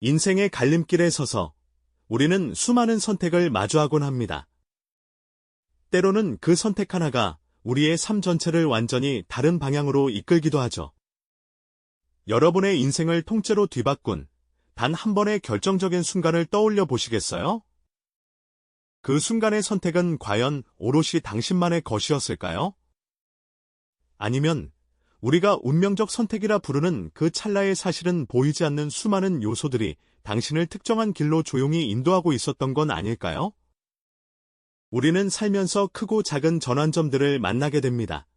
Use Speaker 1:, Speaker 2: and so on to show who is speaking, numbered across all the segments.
Speaker 1: 인생의 갈림길에 서서 우리는 수많은 선택을 마주하곤 합니다. 때로는 그 선택 하나가 우리의 삶 전체를 완전히 다른 방향으로 이끌기도 하죠. 여러분의 인생을 통째로 뒤바꾼 단 한 번의 결정적인 순간을 떠올려 보시겠어요? 그 순간의 선택은 과연 오롯이 당신만의 것이었을까요? 아니면 우리가 운명적 선택이라 부르는 그 찰나의 사실은 보이지 않는 수많은 요소들이 당신을 특정한 길로 조용히 인도하고 있었던 건 아닐까요? 우리는 살면서 크고 작은 전환점들을 만나게 됩니다.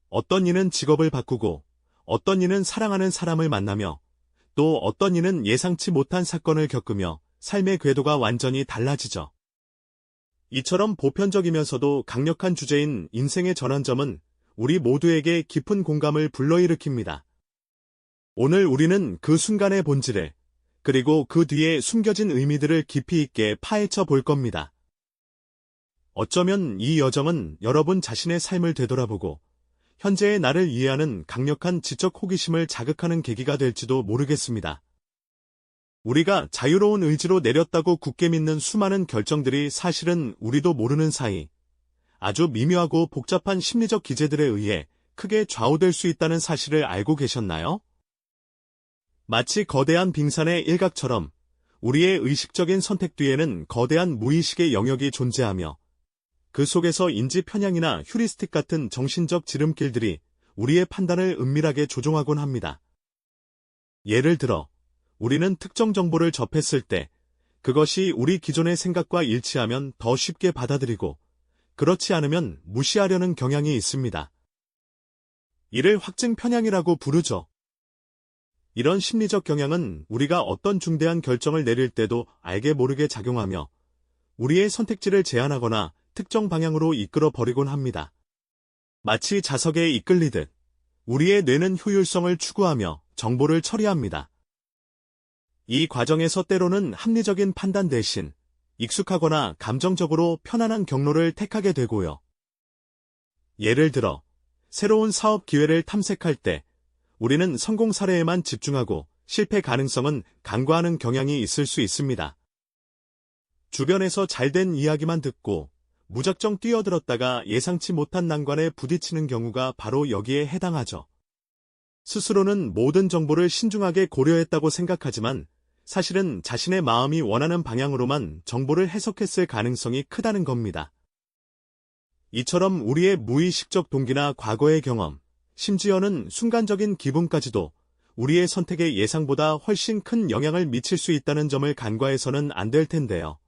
Speaker 1: 어떤 이는 직업을 바꾸고, 어떤 이는 사랑하는 사람을 만나며, 또 어떤 이는 예상치 못한 사건을 겪으며 삶의 궤도가 완전히 달라지죠. 이처럼 보편적이면서도 강력한 주제인 인생의 전환점은 우리 모두에게 깊은 공감을 불러일으킵니다. 오늘 우리는 그 순간의 본질을, 그리고 그 뒤에 숨겨진 의미들을 깊이 있게 파헤쳐 볼 겁니다. 어쩌면 이 여정은 여러분 자신의 삶을 되돌아보고 현재의 나를 이해하는 강력한 지적 호기심을 자극하는 계기가 될지도 모르겠습니다. 우리가 자유로운 의지로 내렸다고 굳게 믿는 수많은 결정들이 사실은 우리도 모르는 사이 아주 미묘하고 복잡한 심리적 기제들에 의해 크게 좌우될 수 있다는 사실을 알고 계셨나요? 마치 거대한 빙산의 일각처럼 우리의 의식적인 선택 뒤에는 거대한 무의식의 영역이 존재하며 그 속에서 인지 편향이나 휴리스틱 같은 정신적 지름길들이 우리의 판단을 은밀하게 조종하곤 합니다. 예를 들어, 우리는 특정 정보를 접했을 때 그것이 우리 기존의 생각과 일치하면 더 쉽게 받아들이고, 그렇지 않으면 무시하려는 경향이 있습니다. 이를 확증 편향이라고 부르죠. 이런 심리적 경향은 우리가 어떤 중대한 결정을 내릴 때도 알게 모르게 작용하며 우리의 선택지를 제한하거나 특정 방향으로 이끌어 버리곤 합니다. 마치 자석에 이끌리듯 우리의 뇌는 효율성을 추구하며 정보를 처리합니다. 이 과정에서 때로는 합리적인 판단 대신 익숙하거나 감정적으로 편안한 경로를 택하게 되고요. 예를 들어, 새로운 사업 기회를 탐색할 때 우리는 성공 사례에만 집중하고 실패 가능성은 간과하는 경향이 있을 수 있습니다. 주변에서 잘된 이야기만 듣고 무작정 뛰어들었다가 예상치 못한 난관에 부딪히는 경우가 바로 여기에 해당하죠. 스스로는 모든 정보를 신중하게 고려했다고 생각하지만 사실은 자신의 마음이 원하는 방향으로만 정보를 해석했을 가능성이 크다는 겁니다. 이처럼 우리의 무의식적 동기나 과거의 경험, 심지어는 순간적인 기분까지도 우리의 선택에 예상보다 훨씬 큰 영향을 미칠 수 있다는 점을 간과해서는 안 될 텐데요.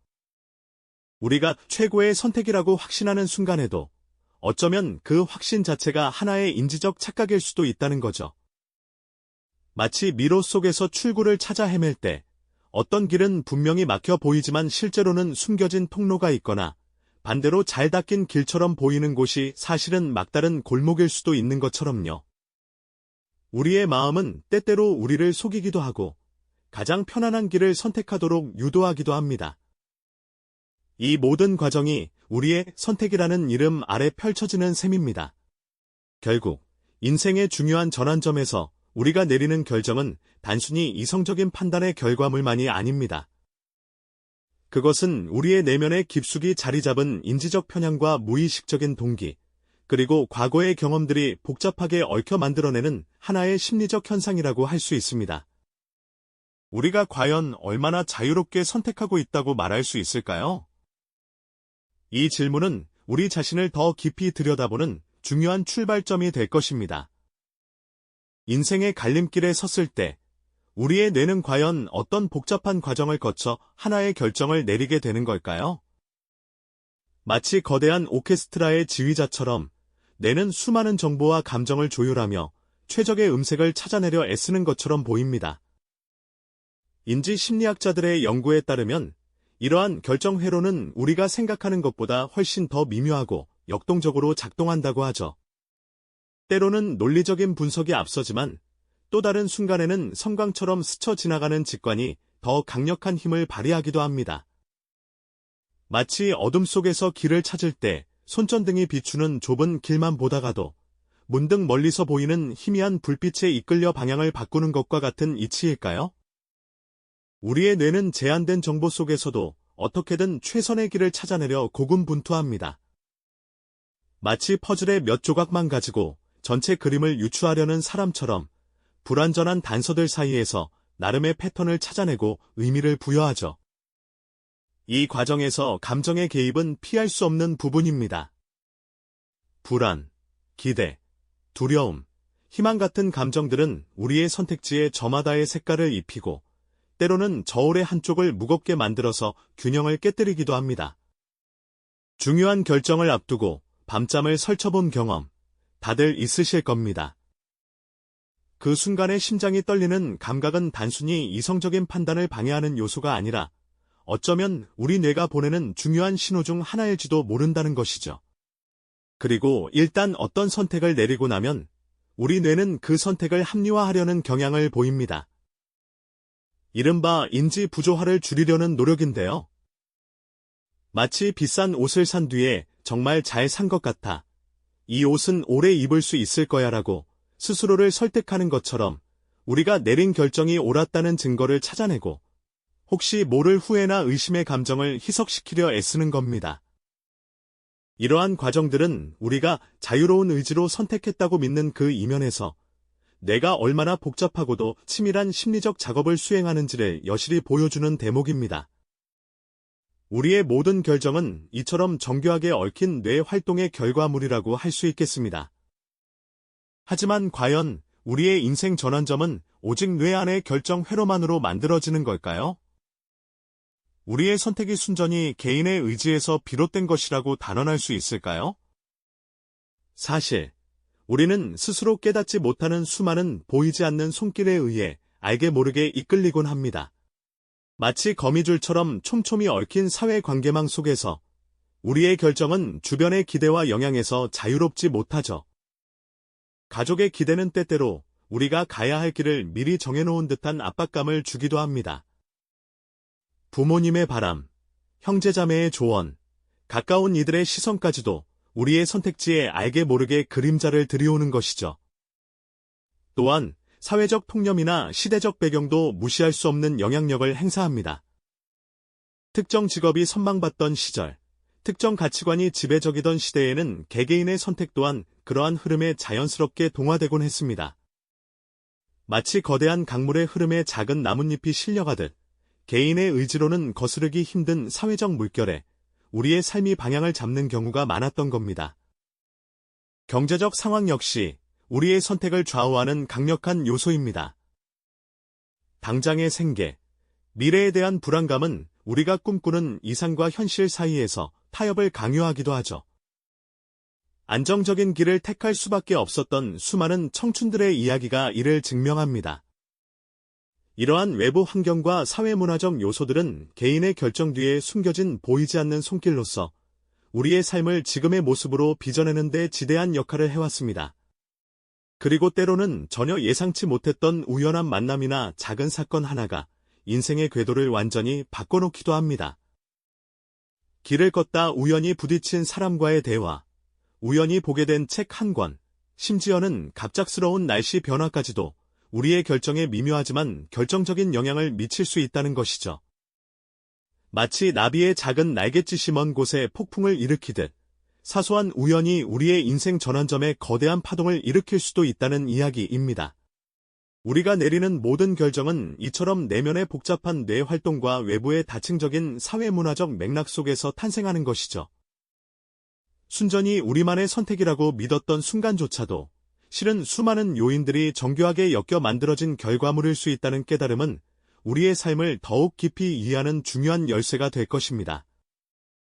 Speaker 1: 우리가 최고의 선택이라고 확신하는 순간에도 어쩌면 그 확신 자체가 하나의 인지적 착각일 수도 있다는 거죠. 마치 미로 속에서 출구를 찾아 헤맬 때 어떤 길은 분명히 막혀 보이지만 실제로는 숨겨진 통로가 있거나 반대로 잘 닦인 길처럼 보이는 곳이 사실은 막다른 골목일 수도 있는 것처럼요. 우리의 마음은 때때로 우리를 속이기도 하고 가장 편안한 길을 선택하도록 유도하기도 합니다. 이 모든 과정이 우리의 선택이라는 이름 아래 펼쳐지는 셈입니다. 결국 인생의 중요한 전환점에서 우리가 내리는 결정은 단순히 이성적인 판단의 결과물만이 아닙니다. 그것은 우리의 내면에 깊숙이 자리 잡은 인지적 편향과 무의식적인 동기, 그리고 과거의 경험들이 복잡하게 얽혀 만들어내는 하나의 심리적 현상이라고 할 수 있습니다. 우리가 과연 얼마나 자유롭게 선택하고 있다고 말할 수 있을까요? 이 질문은 우리 자신을 더 깊이 들여다보는 중요한 출발점이 될 것입니다. 인생의 갈림길에 섰을 때 우리의 뇌는 과연 어떤 복잡한 과정을 거쳐 하나의 결정을 내리게 되는 걸까요? 마치 거대한 오케스트라의 지휘자처럼 뇌는 수많은 정보와 감정을 조율하며 최적의 음색을 찾아내려 애쓰는 것처럼 보입니다. 인지 심리학자들의 연구에 따르면 이러한 결정 회로는 우리가 생각하는 것보다 훨씬 더 미묘하고 역동적으로 작동한다고 하죠. 때로는 논리적인 분석이 앞서지만 또 다른 순간에는 섬광처럼 스쳐 지나가는 직관이 더 강력한 힘을 발휘하기도 합니다. 마치 어둠 속에서 길을 찾을 때 손전등이 비추는 좁은 길만 보다가도 문득 멀리서 보이는 희미한 불빛에 이끌려 방향을 바꾸는 것과 같은 이치일까요? 우리의 뇌는 제한된 정보 속에서도 어떻게든 최선의 길을 찾아내려 고군분투합니다. 마치 퍼즐의 몇 조각만 가지고 전체 그림을 유추하려는 사람처럼 불완전한 단서들 사이에서 나름의 패턴을 찾아내고 의미를 부여하죠. 이 과정에서 감정의 개입은 피할 수 없는 부분입니다. 불안, 기대, 두려움, 희망 같은 감정들은 우리의 선택지에 저마다의 색깔을 입히고 때로는 저울의 한쪽을 무겁게 만들어서 균형을 깨뜨리기도 합니다. 중요한 결정을 앞두고 밤잠을 설쳐본 경험, 다들 있으실 겁니다. 그 순간에 심장이 떨리는 감각은 단순히 이성적인 판단을 방해하는 요소가 아니라 어쩌면 우리 뇌가 보내는 중요한 신호 중 하나일지도 모른다는 것이죠. 그리고 일단 어떤 선택을 내리고 나면 우리 뇌는 그 선택을 합리화하려는 경향을 보입니다. 이른바 인지 부조화를 줄이려는 노력인데요. 마치 비싼 옷을 산 뒤에 정말 잘 산 것 같아. 이 옷은 오래 입을 수 있을 거야라고 스스로를 설득하는 것처럼 우리가 내린 결정이 옳았다는 증거를 찾아내고 혹시 모를 후회나 의심의 감정을 희석시키려 애쓰는 겁니다. 이러한 과정들은 우리가 자유로운 의지로 선택했다고 믿는 그 이면에서 내가 얼마나 복잡하고도 치밀한 심리적 작업을 수행하는지를 여실히 보여주는 대목입니다. 우리의 모든 결정은 이처럼 정교하게 얽힌 뇌 활동의 결과물이라고 할 수 있겠습니다. 하지만 과연 우리의 인생 전환점은 오직 뇌 안의 결정 회로만으로 만들어지는 걸까요? 우리의 선택이 순전히 개인의 의지에서 비롯된 것이라고 단언할 수 있을까요? 사실 우리는 스스로 깨닫지 못하는 수많은 보이지 않는 손길에 의해 알게 모르게 이끌리곤 합니다. 마치 거미줄처럼 촘촘히 얽힌 사회관계망 속에서 우리의 결정은 주변의 기대와 영향에서 자유롭지 못하죠. 가족의 기대는 때때로 우리가 가야 할 길을 미리 정해놓은 듯한 압박감을 주기도 합니다. 부모님의 바람, 형제자매의 조언, 가까운 이들의 시선까지도 우리의 선택지에 알게 모르게 그림자를 들이오는 것이죠. 또한 사회적 통념이나 시대적 배경도 무시할 수 없는 영향력을 행사합니다. 특정 직업이 선망받던 시절, 특정 가치관이 지배적이던 시대에는 개개인의 선택 또한 그러한 흐름에 자연스럽게 동화되곤 했습니다. 마치 거대한 강물의 흐름에 작은 나뭇잎이 실려가듯 개인의 의지로는 거스르기 힘든 사회적 물결에 우리의 삶이 방향을 잡는 경우가 많았던 겁니다. 경제적 상황 역시 우리의 선택을 좌우하는 강력한 요소입니다. 당장의 생계, 미래에 대한 불안감은 우리가 꿈꾸는 이상과 현실 사이에서 타협을 강요하기도 하죠. 안정적인 길을 택할 수밖에 없었던 수많은 청춘들의 이야기가 이를 증명합니다. 이러한 외부 환경과 사회문화적 요소들은 개인의 결정 뒤에 숨겨진 보이지 않는 손길로서 우리의 삶을 지금의 모습으로 빚어내는 데 지대한 역할을 해왔습니다. 그리고 때로는 전혀 예상치 못했던 우연한 만남이나 작은 사건 하나가 인생의 궤도를 완전히 바꿔놓기도 합니다. 길을 걷다 우연히 부딪힌 사람과의 대화, 우연히 보게 된 책 한 권, 심지어는 갑작스러운 날씨 변화까지도 우리의 결정에 미묘하지만 결정적인 영향을 미칠 수 있다는 것이죠. 마치 나비의 작은 날갯짓이 먼 곳에 폭풍을 일으키듯 사소한 우연이 우리의 인생 전환점에 거대한 파동을 일으킬 수도 있다는 이야기입니다. 우리가 내리는 모든 결정은 이처럼 내면의 복잡한 뇌 활동과 외부의 다층적인 사회문화적 맥락 속에서 탄생하는 것이죠. 순전히 우리만의 선택이라고 믿었던 순간조차도 실은 수많은 요인들이 정교하게 엮여 만들어진 결과물일 수 있다는 깨달음은 우리의 삶을 더욱 깊이 이해하는 중요한 열쇠가 될 것입니다.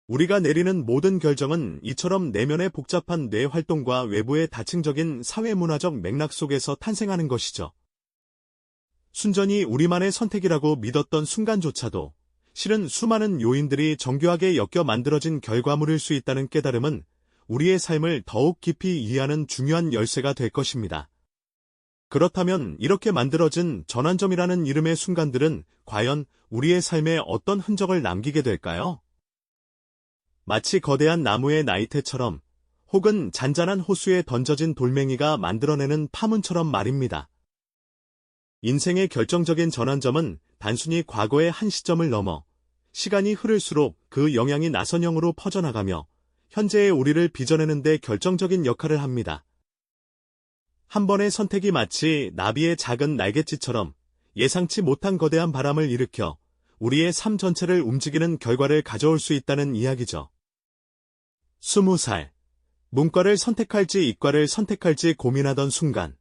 Speaker 1: 우리가 내리는 모든 결정은 이처럼 내면의 복잡한 뇌 활동과 외부의 다층적인 사회문화적 맥락 속에서 탄생하는 것이죠. 순전히 우리만의 선택이라고 믿었던 순간조차도 실은 수많은 요인들이 정교하게 엮여 만들어진 결과물일 수 있다는 깨달음은 우리의 삶을 더욱 깊이 이해하는 중요한 열쇠가 될 것입니다. 그렇다면 이렇게 만들어진 전환점이라는 이름의 순간들은 과연 우리의 삶에 어떤 흔적을 남기게 될까요? 마치 거대한 나무의 나이테처럼 혹은 잔잔한 호수에 던져진 돌멩이가 만들어내는 파문처럼 말입니다. 인생의 결정적인 전환점은 단순히 과거의 한 시점을 넘어 시간이 흐를수록 그 영향이 나선형으로 퍼져나가며 현재의 우리를 빚어내는 데 결정적인 역할을 합니다. 한 번의 선택이 마치 나비의 작은 날갯짓처럼 예상치 못한 거대한 바람을 일으켜 우리의 삶 전체를 움직이는 결과를 가져올 수 있다는 이야기죠. 20살. 문과를 선택할지 이과를 선택할지 고민하던 순간,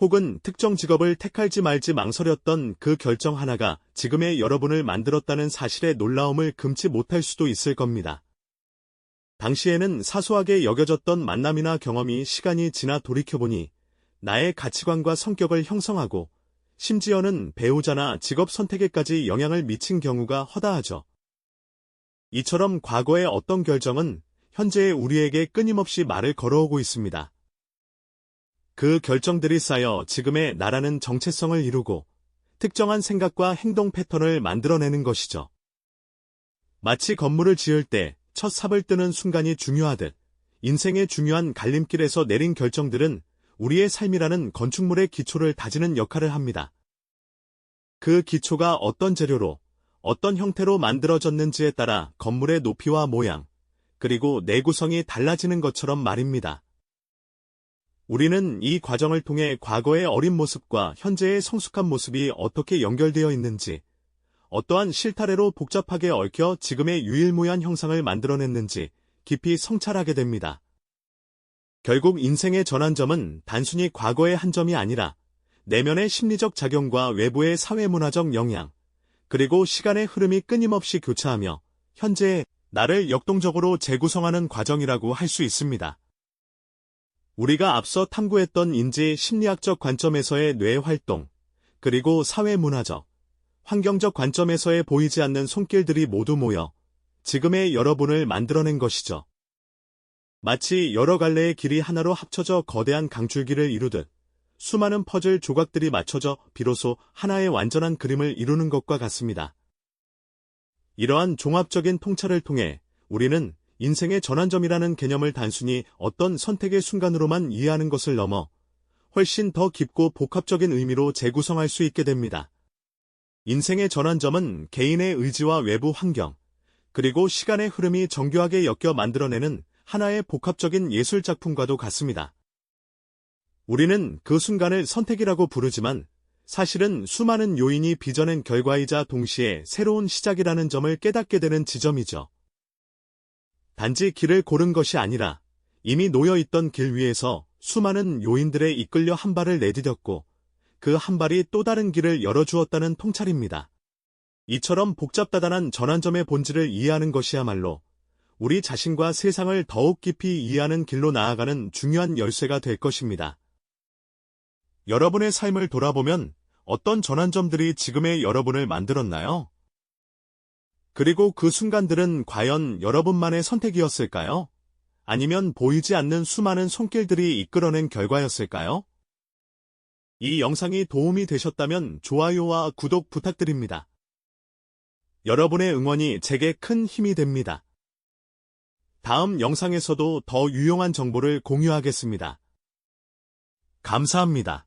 Speaker 1: 혹은 특정 직업을 택할지 말지 망설였던 그 결정 하나가 지금의 여러분을 만들었다는 사실의 놀라움을 금치 못할 수도 있을 겁니다. 당시에는 사소하게 여겨졌던 만남이나 경험이 시간이 지나 돌이켜보니 나의 가치관과 성격을 형성하고 심지어는 배우자나 직업 선택에까지 영향을 미친 경우가 허다하죠. 이처럼 과거의 어떤 결정은 현재의 우리에게 끊임없이 말을 걸어오고 있습니다. 그 결정들이 쌓여 지금의 나라는 정체성을 이루고 특정한 생각과 행동 패턴을 만들어내는 것이죠. 마치 건물을 지을 때 첫 삽을 뜨는 순간이 중요하듯 인생의 중요한 갈림길에서 내린 결정들은 우리의 삶이라는 건축물의 기초를 다지는 역할을 합니다. 그 기초가 어떤 재료로, 어떤 형태로 만들어졌는지에 따라 건물의 높이와 모양, 그리고 내구성이 달라지는 것처럼 말입니다. 우리는 이 과정을 통해 과거의 어린 모습과 현재의 성숙한 모습이 어떻게 연결되어 있는지, 어떠한 실타래로 복잡하게 얽혀 지금의 유일무이한 형상을 만들어냈는지 깊이 성찰하게 됩니다. 결국 인생의 전환점은 단순히 과거의 한 점이 아니라 내면의 심리적 작용과 외부의 사회문화적 영향, 그리고 시간의 흐름이 끊임없이 교차하며 현재의 나를 역동적으로 재구성하는 과정이라고 할 수 있습니다. 우리가 앞서 탐구했던 인지 심리학적 관점에서의 뇌 활동, 그리고 사회문화적, 환경적 관점에서의 보이지 않는 손길들이 모두 모여 지금의 여러분을 만들어낸 것이죠. 마치 여러 갈래의 길이 하나로 합쳐져 거대한 강줄기를 이루듯 수많은 퍼즐 조각들이 맞춰져 비로소 하나의 완전한 그림을 이루는 것과 같습니다. 이러한 종합적인 통찰을 통해 우리는 인생의 전환점이라는 개념을 단순히 어떤 선택의 순간으로만 이해하는 것을 넘어 훨씬 더 깊고 복합적인 의미로 재구성할 수 있게 됩니다. 인생의 전환점은 개인의 의지와 외부 환경, 그리고 시간의 흐름이 정교하게 엮여 만들어내는 하나의 복합적인 예술 작품과도 같습니다. 우리는 그 순간을 선택이라고 부르지만 사실은 수많은 요인이 빚어낸 결과이자 동시에 새로운 시작이라는 점을 깨닫게 되는 지점이죠. 단지 길을 고른 것이 아니라 이미 놓여있던 길 위에서 수많은 요인들에 이끌려 한 발을 내디뎠고 그 한 발이 또 다른 길을 열어주었다는 통찰입니다. 이처럼 복잡다단한 전환점의 본질을 이해하는 것이야말로 우리 자신과 세상을 더욱 깊이 이해하는 길로 나아가는 중요한 열쇠가 될 것입니다. 여러분의 삶을 돌아보면 어떤 전환점들이 지금의 여러분을 만들었나요? 그리고 그 순간들은 과연 여러분만의 선택이었을까요? 아니면 보이지 않는 수많은 손길들이 이끌어낸 결과였을까요? 이 영상이 도움이 되셨다면 좋아요와 구독 부탁드립니다. 여러분의 응원이 제게 큰 힘이 됩니다. 다음 영상에서도 더 유용한 정보를 공유하겠습니다. 감사합니다.